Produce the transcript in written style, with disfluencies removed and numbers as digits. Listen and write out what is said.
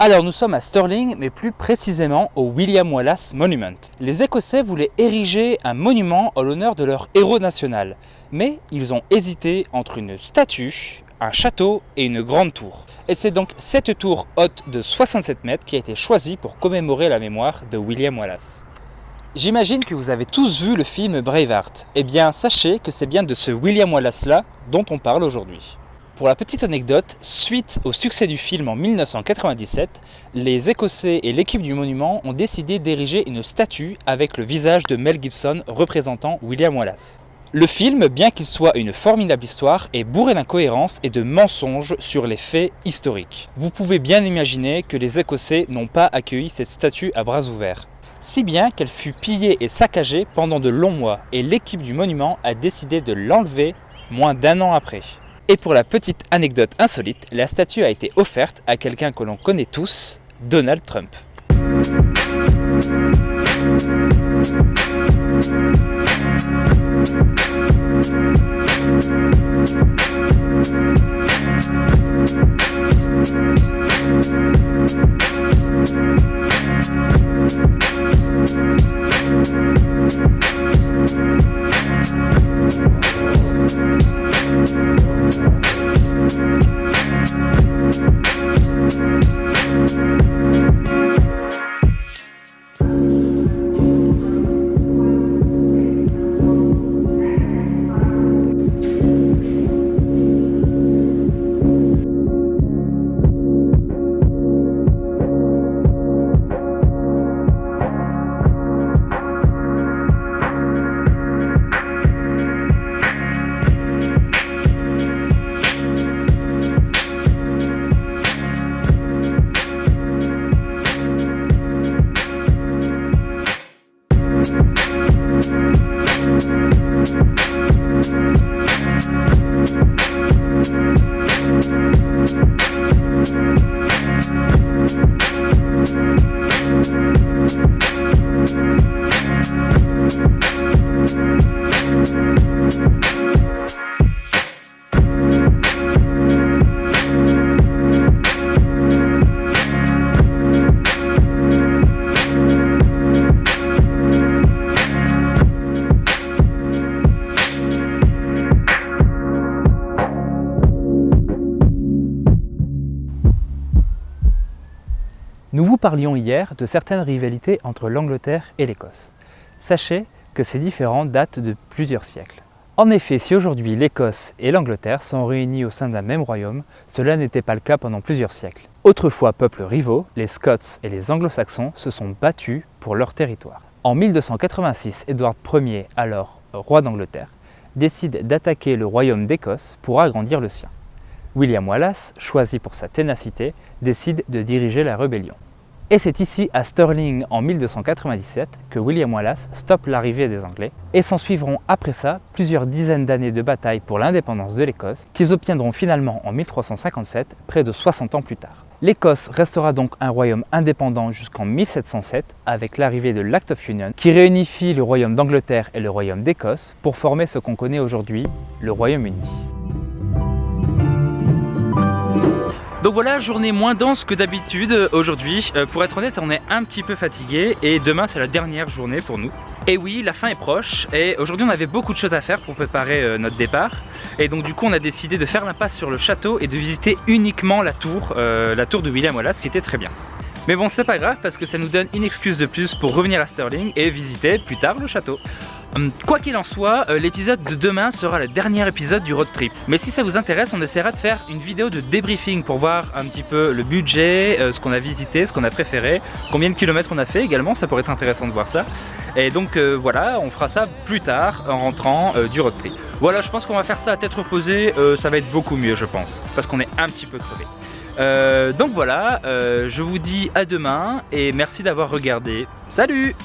Alors nous sommes à Stirling, mais plus précisément au William Wallace Monument. Les Écossais voulaient ériger un monument en l'honneur de leur héros national, mais ils ont hésité entre une statue, un château et une grande tour. Et c'est donc cette tour haute de 67 mètres qui a été choisie pour commémorer la mémoire de William Wallace. J'imagine que vous avez tous vu le film Braveheart. Eh bien sachez que c'est bien de ce William Wallace-là dont on parle aujourd'hui. Pour la petite anecdote, suite au succès du film en 1997, les Écossais et l'équipe du monument ont décidé d'ériger une statue avec le visage de Mel Gibson représentant William Wallace. Le film, bien qu'il soit une formidable histoire, est bourré d'incohérences et de mensonges sur les faits historiques. Vous pouvez bien imaginer que les Écossais n'ont pas accueilli cette statue à bras ouverts. Si bien qu'elle fut pillée et saccagée pendant de longs mois et l'équipe du monument a décidé de l'enlever moins d'1 an après. Et pour la petite anecdote insolite, la statue a été offerte à quelqu'un que l'on connaît tous, Donald Trump. Nous vous parlions hier de certaines rivalités entre l'Angleterre et l'Écosse. Sachez que ces différends datent de plusieurs siècles. En effet, si aujourd'hui l'Écosse et l'Angleterre sont réunis au sein d'un même royaume, cela n'était pas le cas pendant plusieurs siècles. Autrefois peuples rivaux, les Scots et les Anglo-Saxons se sont battus pour leur territoire. En 1286, Édouard Ier, alors roi d'Angleterre, décide d'attaquer le royaume d'Écosse pour agrandir le sien. William Wallace, choisi pour sa ténacité, décide de diriger la rébellion. Et c'est ici, à Stirling, en 1297, que William Wallace stoppe l'arrivée des Anglais, et s'en suivront après ça plusieurs dizaines d'années de bataille pour l'indépendance de l'Écosse, qu'ils obtiendront finalement en 1357, près de 60 ans plus tard. L'Écosse restera donc un royaume indépendant jusqu'en 1707, avec l'arrivée de l'Act of Union, qui réunifie le royaume d'Angleterre et le royaume d'Écosse pour former ce qu'on connaît aujourd'hui, le Royaume-Uni. Donc voilà, journée moins dense que d'habitude aujourd'hui. Pour être honnête, on est un petit peu fatigué et demain c'est la dernière journée pour nous. Et oui, la fin est proche et aujourd'hui on avait beaucoup de choses à faire pour préparer notre départ. Et donc du coup on a décidé de faire l'impasse sur le château et de visiter uniquement la tour de William Wallace qui était très bien. Mais bon, c'est pas grave parce que ça nous donne une excuse de plus pour revenir à Stirling et visiter plus tard le château. Quoi qu'il en soit, l'épisode de demain sera le dernier épisode du road trip. Mais si ça vous intéresse, on essaiera de faire une vidéo de débriefing pour voir un petit peu le budget, ce qu'on a visité, ce qu'on a préféré, combien de kilomètres on a fait également, ça pourrait être intéressant de voir ça. Et donc voilà, on fera ça plus tard en rentrant du road trip. Voilà, je pense qu'on va faire ça à tête reposée, ça va être beaucoup mieux je pense, parce qu'on est un petit peu crevé. Donc voilà, je vous dis à demain et merci d'avoir regardé. Salut!